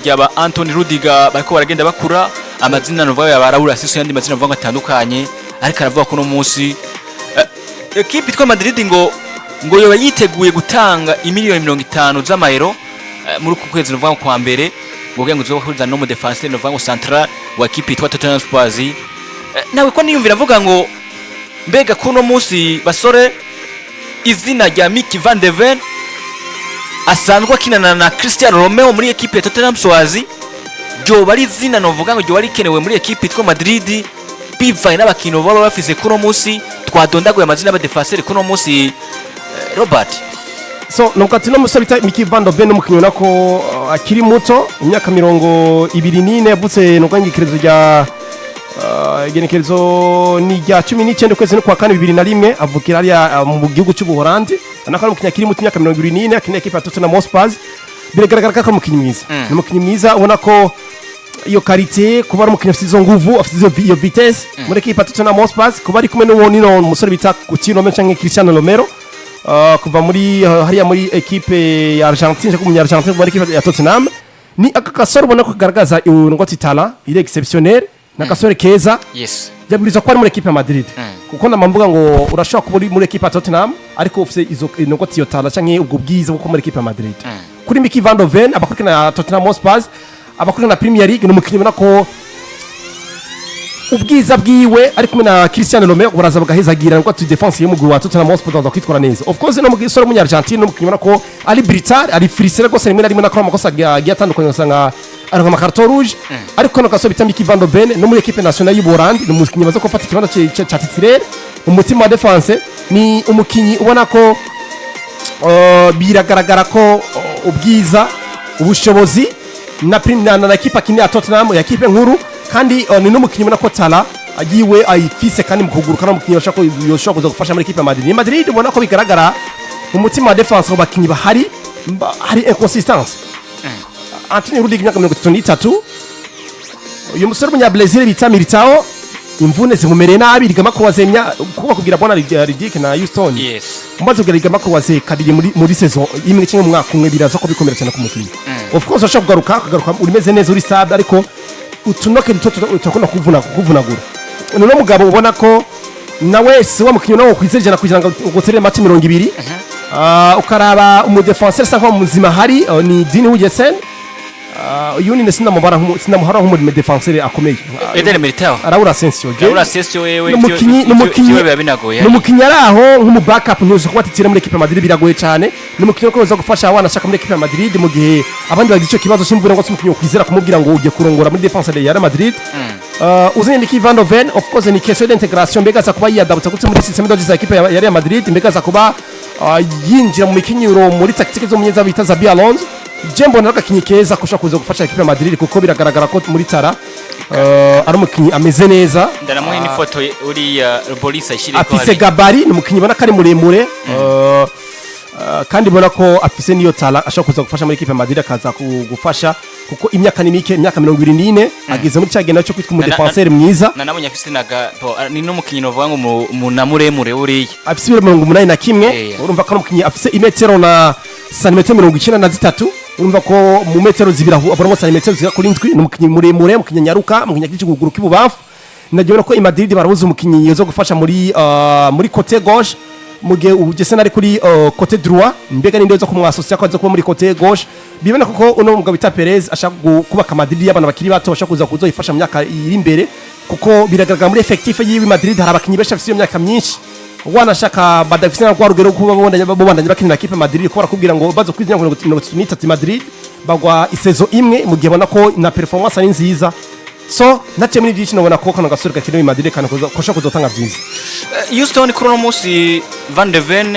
yaba Anthony Rudiger bariko baragenda bakura amazina no vayo yabarabura siso yandi mazina mvango atandukanye ariko aravuga ko no munsi equipe itwa Madrid ngo yoba yiteguye gutanga imiliyoni 50 z'amayero muri ku kwezi no kwa mbere ngo ngo uzohuza no mu defenseur no vango central wa equipe itwa Tottenham Spurs nawe ko niyumvira avuga ngo mbega kuno munsi basore izina rya Mickey van de Ven asanzwe akinana na Cristiano Romeo muri equipe ya Tottenham Spurs ryo bari izina novuga ngo ryo bari kenewe muri equipe itwa Madrid bivaye n'abakino baba bafise kuno munsi twadondaguye amazina y'abadefenseur kuno munsi Robert. So nokati no musabita Mickey van de Ven umukinyi nako akiri muto imyaka 24 yavutse nokangikerezo rya igenekerezo ni rya 19 kwezi no kwa 2001 avukira ari mu gihugu cy'u Buholandi anakora umukinyi akiri muto imyaka 24 akina equipe ya Tottenham Hotspur biragaragara ko umukinyi mwiza ni umukinyi mwiza ubona ko iyo karite kuba ari umukinyi afite izo nguvu afite iyo vitesse muri equipe ya Tottenham Hotspur kuba ari kumwe n'uwo musore bita Coutinho cyangwa Cristiano Romero kuva muri hariya muri equipe ya Argentine cyangwa umunya Argentine muri equipe ya Tottenham ni akakasoro ubona ko kagaragaza ngo titala ile exceptionnel nakasore keza yes yaburiza ko ari muri equipe ya Madrid kuko namamvuga ngo urashaka kuba muri equipe ya Tottenham ariko ufite izo ngo tiyotala cyangwa ubwo bwiza bwo muri equipe ya Madrid kuri Mickey van de Ven abakurikirana Tottenham Hotspur abakurikirana Premier League no mukinyi nako ubwiza bwiwe ari kumwe na Cristiano Romero baraza bagahezagira ngo tu defense y'umuguru wa Tottenham Hotspur ndaza kwitwara neza of course no mugisoro mu Argentine no mukinyi nako ari brutal ari frisere gose rimwe na rimwe nakora amakosa atandukanye usanga ari nka carte rouge ariko no kasobita Mickey van de Ven no muri equipe nationale y'u Buholandi no mukinyi baza gufata ikibanza cya titulaire umutima wa defense ni umukinyi ubona ko biragaragara ko ubwiza ubushobozi na equipe akini ya Tottenham ya equipe nkuru kandi ni n'umukinyi ubona ko tala agiwe ayifise kandi mu kuguruka no mukinyi yoshaka kuza gufasha muri equipe ya Madrid. Madrid ubona ko bigaragara mu mutima wa defense bakinyi bahari inconsistance. Anthony Rudiger 33 uyu musore munya Brazil bita Militao imvune zimumereye nabi rigama ko wazemya kuba kugira bona Ridic na Houston yes umaze kugira rigama ko waze kabiri muri saison imwe cyangwa mu mwaka umwe biraza ko bikomera cyane ku mukinyi of course ashaka kugaruka urimeze neza uri stable ariko utunoke utakona kuvunagura no mugabo ubona ko nawe si wa mukinyi nawo kwizerejana kugira ngo ugotere match 200 ukaraba umudefenseur sako muzima hari ni Dean Huijsen yuni nesina muhara nk'umu defenseur akomeye Eden Militao Raul Asensio wewe n'umukinyi binagoye n'umukinyi araho nk'umu backup ntuzo kuba titira muri equipe ya Madrid biragoye cyane n'umukinyi ko uza gufasha abana ashaka muri equipe ya Madrid mu gihe abandi bagize icyo kibazo cy'imvura ngo umukinyi kwizera kumubwira ngo ujye kurongora muri defense ya Real Madrid uzanye Mickey van de Ven of course ni question d'integration mbega za kuba yadabutse gutse muri system de equipe ya Real Madrid mbega za kuba yinjira mu mikinyuro muri tactique zo munyeza bita Xabi Alonso Jembo naraka kinyi keza kusha kuza gufasha equipe ya Madrid kuko biragaragara ko muri tara ari umukinyi ameze neza ndaramuhe ni foto uri Boris ashire ko afise gabari ni umukinyi bana kari muremure kandi bona ko afise niyo tala ashaka kuza gufasha muri equipe ya Madrid akaza kugufasha kuko imyaka ni mike imyaka 24 ageze muri cyagenda cyo kwitwa mu defenseur mwiza nabonye afise naga ni no mukinyi no vuga ngo mu namuremure uri afise 81 urumva ko umukinyi afise imetero na santimetero 93 urumva ko mu metero zibira abona santimetero zira kuri ndwi n'umukinyi muremure umukinyi nyaruka umukinyi kiguguru kibubafu ndagira ko i Madrid barabuze umukinyi yozo gufasha muri côté gauche mugihe ugese nari kuri côté droit mbega ninde zo kumwasosia ko kuba muri côté gauche bibona koko uno mugabo bita Perez ashaka kubaka Madrid y'abana bakiri bato ashaka kuza kuzoyifasha mu myaka iri imbere kuko biragaragara muri effectif yiwe Madrid hari abakinyi benshi afite imyaka myinshi wanashaka badafise na rugero kuba babandanye bakinira equipe Madrid ko barakubwira ngo bazo kwizinya ngo 93 Madrid bagwa isezo imwe mu gihe bona ko na performance ari nziza so nace muri byinshi nobona ko kana gasore gakino Madrid kana kosha kuzotanga byiza Houston Kronos Van de Ven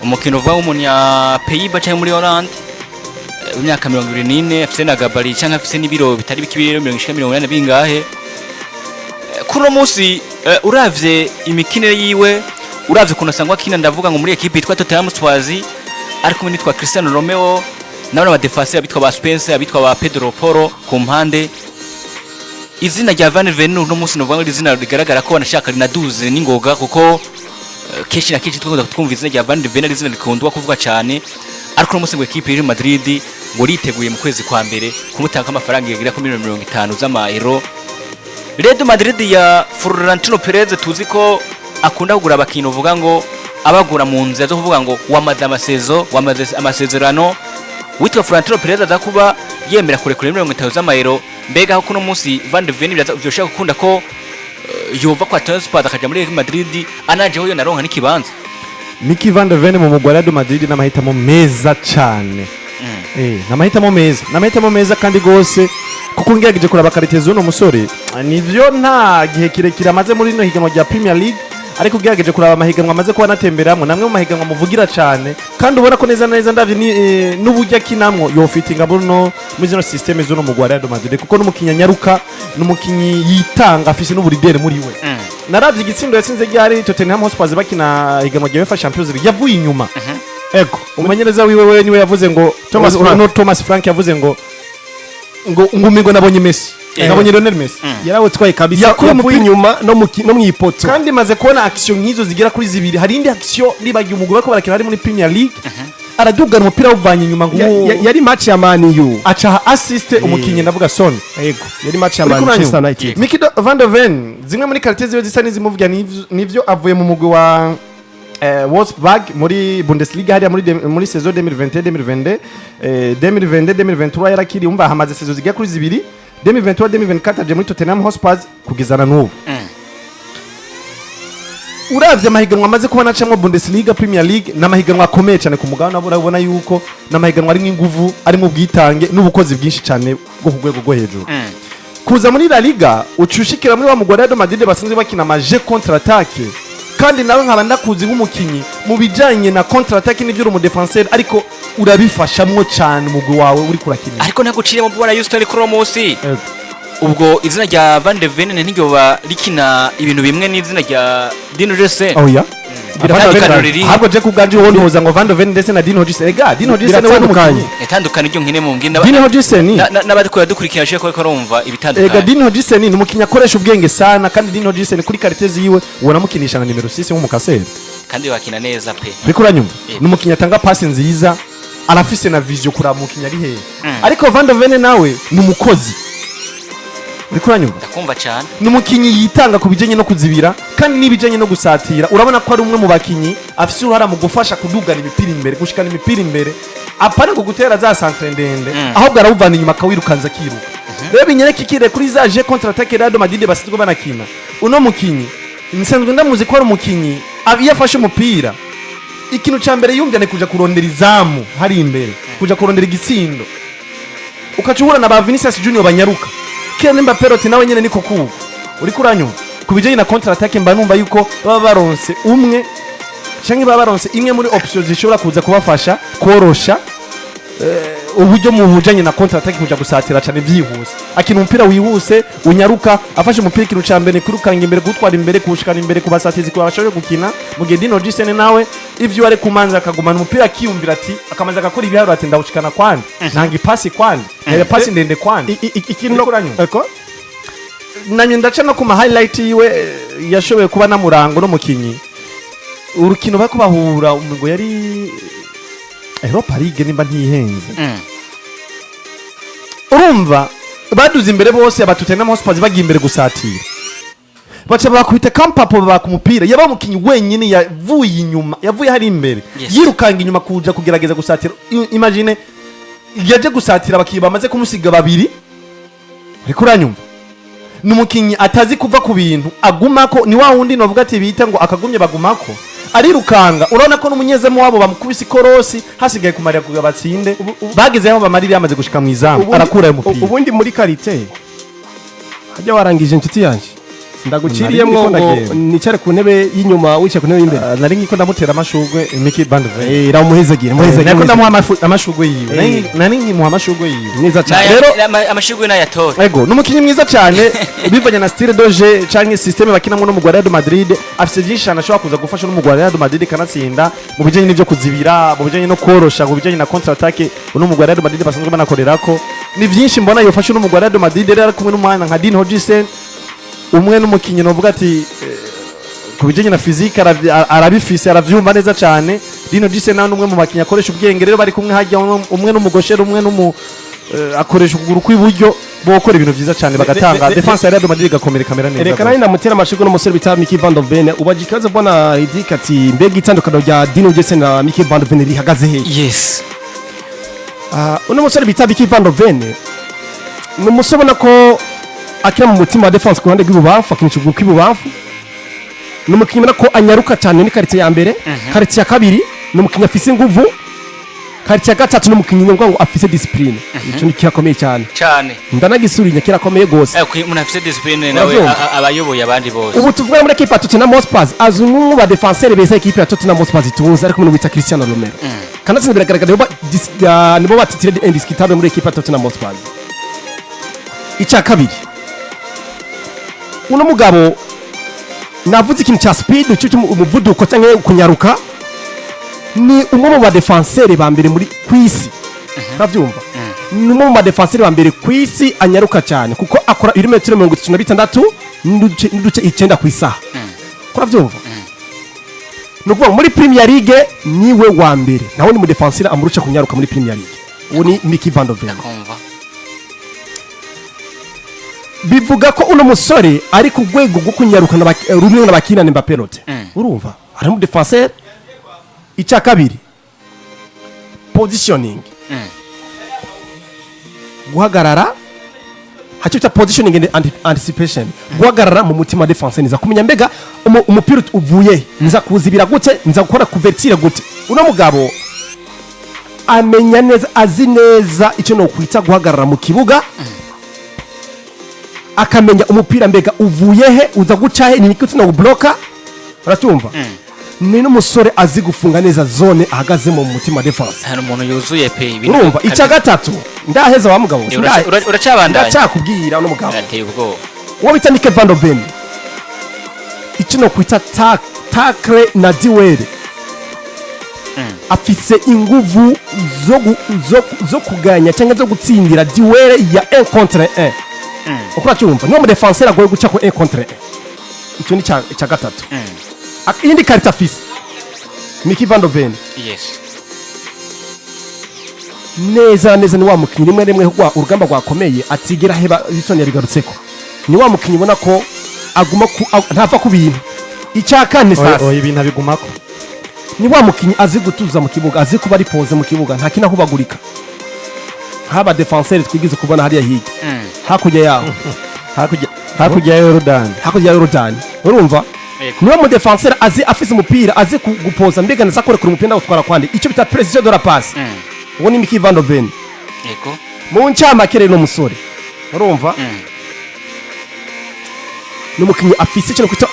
umukino uva umunya Pays-Bas cyangwa muri Hollande imyaka 24 afise na gabari cyangwa afise n'ibiro bitari bikibiro 180 bingahe Kronos uravye imikinire yiwe uravye kuna sangwa kina ndavuga ngo muri equipe itwa Tottenham Hotspur ariko muri twa Cristiano Romeo nabona abadefenseur abitwa ba Spence abitwa ba Pedro Porro ku mpande izina rya Van de Ven no munsi no vuga izina rigaragara ko banashaka rinaduze n'ingoga kuko keshi na keshi twumva izina rya Van de Ven izina rikundwa kuvuga cyane ariko no musingo equipe Real Madrid ngo riteguye mu kwezi kwa mbere kumutanga amafaranga yagira ku miliyoni 50 z'amaeuro. Real Madrid ya Florentino Perez tuzi ko akunda kugura abakintu uvuga ngo abagura mu nzira zo kuvuga ngo wamaze amasezerano. Witwa Florentino Perez aza kuba yemera kurekura 50 z'amaeuro. Mbega aho kuno munsi Van de Ven byoshaka gukunda ko yova kwa Transport akaja muri Real Madrid anaje hoyo naronka n'ikibanza. Mickey Van de Ven mu mugwa Real Madrid n'amahitamo meza cyane. N'amahitamo meza kandi gose kuko ngerageje kuraba karitezo no musore nivyo nta gihe kirekire amaze muri no higanwa rya Premier League, ariko ugerageje kuraba amahiganwa amaze kuba natemberamo namwe mu mahiganwa muvugira cyane kandi ubona ko neza ndavye n'uburyo kinamwo yo fitinga Bruno muri zino system zo no mugwa Real Madrid kuko n'umukinya nyaruka n'umukinyi yitanga afise n'uburidere muri we. Naravye igitsindo yatsinze ryari Tottenham Hotspur bakina higanwa rya UEFA Champions League yavuye inyuma. Ego umumenyereza wiwe niwe yavuze ngo Thomas Frank yavuze ngo ngumigo nabonye Messi nabonye Lionel Messi yarawe twaye kabisa yavuye inyuma no mu ipoto kandi maze kubona action nkizo zigera kuri zibiri. Hari indi action nibagiye umugabo ko barakira hari muri Premier League araduga umupira uvanye inyuma ngo yari match ya Man U acha assist umukinyi ndavuga Son. Yego yari match ya Manchester United. Mickey Van de Ven zimwe muri qualités ziwe zisa n'izimuvuga nivyo avuye mu mugwi wa Wolfsburg muri Bundesliga hariya muri saison 2020-2023 yarakiri umva hamaze saison zigera kuri zibiri 2023-2024 aje muri Tottenham Hotspur kugezana n'ubu. Uravye amahiganwa amaze kubona camwe Bundesliga Premier League n'amahiganwa akomeye cyane ku mugabane urabona yuko n'amahiganwa ari nk'inguvu ari mu bwitange n'ubukozi bwinshi cyane bwo ku rwego rwo hejuru. Kuza muri La Liga ucushikira muri wa mugwa Real Madrid basanzwe bakina amaje contre attaque kandi nawe nkaba ndakuzi nk'umukinyi mu bijanye na contre attaque n'ivyo uri mu defenseur ariko urabifashamwo cyane umugwi wawe uri kurakina. Ariko naguciriye mu bwana Houston Kromosi ubwo izina rya Van de Ven ntigyoba rikina ibintu bimwe n'izina rya Dino Jesse. Oh ya ahubwo je kubganje wondi hoza ngo Van de Ven ndetse na Dino Jesse ega Dino Jesse nawe n'umukinyi etandukana iryo nkine mu ngina Dino Jesse ni n'abari ko yadukurikira je ko arumva ibitandukanye. Ega Dino Jesse ni umukinyi akoresha ubwenge sana kandi Dino Jesse ni kuri qualités yiwe ubona mukinisha na numero 6 nk'umukaseri kandi wakina neza pe bikuranyuma n'umukinyi atanga pass nziza arafise na vision kuri umukinyi ari hehe. Ariko Van de Ven nawe ni umukozi bikuranyuma ndakumva cyane n'umukinyi yitanga kubijanye no kuzibira kandi nibijanye no gusatira urabona ko ari umwe mu bakinyi afise uruhara mu gufasha kudugana imipira imbere gushikana imipira imbere apana ko gutera za centre ndende ahubwo arawuvana inyuma akawirukanza kiruka. Rero binyereka ikire kuri za je contre attaque Real Madrid basizwe banakina uno mukinyi nsanzwe ndamuzi ko ari umukinyi yafashe umupira ikintu ca mbere yumvya ne kuja kurondera izamu hari imbere kuja kurondera igitsindo ukacuhura na ba Vinicius Junior banyaruka Kylian Mbappé nawe nyene niko kuko uri kuranyuma kubijanye na contre attaque mba numva yuko baba baronse umwe canke baba baronse imwe muri options zishobora kuza kubafasha korosha uburyo mu bujanye na contre attaque kuja gusatira cyane vyihuse akina umupira wihuse unyaruka afashe umupira ikintu ca mbere kurukanga imbere gutwara imbere kushikana imbere kubasatizi kwa bashoje gukina mu gihe Dino Jesse nawe ivyo ari kumanza akagumana umupira akiyumvira ati akamaza akakora ibiharuro ati ndawushikana kwandi nanga ipasi kwandi ya pasi ndende kwandi ikintu kuranyuma nanye ndaca no kuma highlight yiwe yashoboye kuba namurango no mukinyi urukino bako bahura umugo yari Europa League nimba ntihenze urumva baduze imbere bose abatutena mu Hotspur bagiye imbere gusatira baca bakubita kampapo bakumupira yaba mukinyi wenyine yavuye inyuma yavuye hari imbere yirukanga inyuma kuja kugerageza gusatira. Imagine yaje gusatira abakiyi bamaze kumusiga babiri ariko uranyumva n'umukinyi atazi kuva ku bintu agumako ni wa wundi novuga ati bita ngo akagumye bagumako arirukanga urabona ko n'umunyezemo wabo bamukubise ikorosi hasigaye kumarira kuga batsinde bageze aho bamarira yamaze gushika mu izamu arakura umupira. Ubundi muri karite hajya warangije inshuti yanje ndaguciriyemwo ngo nicare ku ntebe y'inyuma wicaye ku ntebe y'imbere nari ngiko ndamutera amashugwe Mickey Van de Ven ramuhezagire nako ndamuha amashugwe yiwe nari nkimuha amashugwe yiwe neza cyane rero amashugwe n'ayatora ego n'umukinyi mwiza cyane bivanye na style doje canke systeme bakinamwe no mu Real Madrid afise byinshi cyane ashobora kuza gufasha no mu Real Madrid kanatsinda mu bijanye n'ivyo kuzibira mu bijanye no korosha mu bijanye na contre attaque no mu Real Madrid basanzwe banakorerako ni byinshi mbona yofasha no mu Real Madrid rero kumwe n'umwana nka Dino Jesse umwe n'umukinyi novuga ati kubijanye na physique arabifise aravyumva neza cyane Lino Dise nawe umwe mu bakinnyi akoresha ubwenge rero bari kumwe hajya umwe n'umugoshero umwe akoresha ukuguru kw'iburyo bo gukora ibintu byiza cyane bagatanga defense ya Real Madrid gakomera kamera neza. Reka nani namutera amashigo n'umusore bita Mickey Van de Ven ubajikaze bwana Ridika ati mbega itandukano rya Dino Dise na Mickey Van de Ven rihagaze he? Yes. Uno musore bita Mickey Van de Ven numusore ko akira mu mutima wa defense ku ruhande rw'ibubafu akinisha ukuguru kw'ibubafu numukinnyi ko anyaruka cyane ni quartier ya mbere quartier ya kabiri numukinnyi afise inguvu quartier ya gatatu numukinnyi ngo afise discipline ico ni kirakomeye cyane ndanagisurinya kirakomeye gose umuntu afise discipline nawe abayoboye abandi bose ubu tuvuga muri equipe ya Tottenham Hotspur azungu ba defenseur beza equipe ya Tottenham Hotspur itunze ariko umuntu bita Cristiano Romero kanatsinze biragaragara nibo batitire indiscutable muri equipe ya Tottenham Hotspur. Icya kabiri uno mugabo navuze ikintu cya speed umuvuduko cyangwa kunyaruka ni umwe mu ba defenseur ba mbere muri kwisi uravyumva ni umwe mu ba defenseur ba mbere kwisi anyaruka cyane kuko akora ibirometero 36 n'uduce 9 ku isaha uravyumva no kuvuga muri Premier League niwe wa mbere naho ni mu defenseur amurusha kunyaruka muri Premier League uwo ni Mickey Van de Ven. Bivuga ko uno musore ari ku rwego rwo kunyarukana rumwe n'abakina Mbappé Lotte urumva ari mu defenseur. Icya kabiri positioning guhagarara hacyo cya positioning and anticipation guhagarara mu mutima defense niza kumenya mbega umupira uvuye niza kuzibira gute niza gukora couverture gute. Uno mugabo amenya neza azi neza icyo no kwita guhagarara mu kibuga akamenya umupira mbega uvuye he uza guca he ni kutuna ubloka uratumva ni n'umusore azi gufunga neza zone ahagaze mu mutima defense hano umuntu yuzuye pe ibintu urumva. Icya gatatu ndaheza wa mugabo uracabandanya ndacakubwira uno mugabo ateye ubwo uwo bita Mickey Van de Ven icyo no kwita tackle na duel afise inguvu zo kuganya cyangwa zo gutsindira duel ya 1 contre 1 ukora cyumva niwo mu defenseur agoye guca ko 1 contre 1 icyo ni cya gatatu. Indi karita afise Mickey Van de Ven neza ni wa mukinnyi rimwe hugwa urugamba rwakomeye atigera heba bisoni yabigarutseko ni wa mukinnyi ubona ko aguma ntava ku bintu. Icya kane sasa ibintu abigumako ni wa mukinnyi azi gutuza mu kibuga azi kuba ari pose mu kibuga nta kina hubagurika haba defenseur twigize kubona hariya hirya hakurya yaho hakurya ya Jordan urumva niwe mu defenseur azi afise umupira azi gupoza mbega nza kore kuri umupira utwara kwande icyo bita precision de la passe uwo ni Mickey Van de Ven yego mu ncyamakere no musore urumva n'umukinnyi afise cyo kwita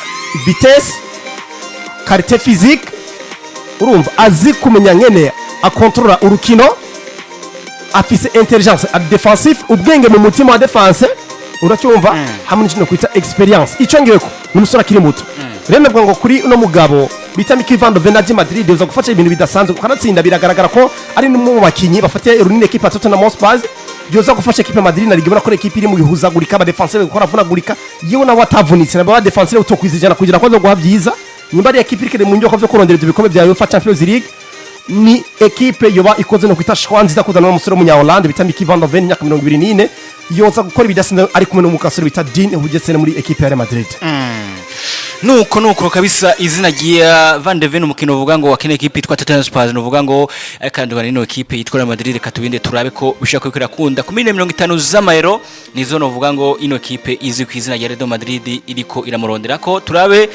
vitesse qualité physique urumva azi kumenya ngene akontrola urukino afise intelligence defensive ubwenge mu mutima wa defense uracyumva hamwe n'icyo kwita experience icyo ngeko n'umusore akiri muto rero ngo kuri uno mugabo bita Mickey Van de Ven na Madrid uza gufasha ibintu bidasanzwe kanatsinda biragaragara ko ari n'umwe mu bakinyi bafatiye runini equipe ya Tottenham Hotspur yoza gufasha equipe Madrid na ligibona ko equipe iri mu bihuzagurika aba defenseur gukora vunagurika yewe na watavunitse nabo defenseur utokwizijana kugira ko zo guhabyiza nyimba ari equipe iri mu njoko byo kurondera ibikombe bya UEFA Champions League ni equipe yoba ikoze no kwita shwanzi za kuzana n'umusore w'umunya Hollande bita Mickey Van de Ven myaka 24 yoza gukora ibidasanzwe ari kumwe n'umukasore bita Dean Hugesen muri equipe ya Real Madrid. nuko kabisa izina giya Van de Ven umukino uvuga ngo wakene equipe yitwa Tottenham Hotspur uvuga ngo akandwa n'ino equipe yitwa Real Madrid katubinde turabe ko bishaka kwikira kunda ku 50 z'amayero nizo no uvuga ngo ino equipe izi ku izina ya Real Madrid iriko iramurondera ko turabe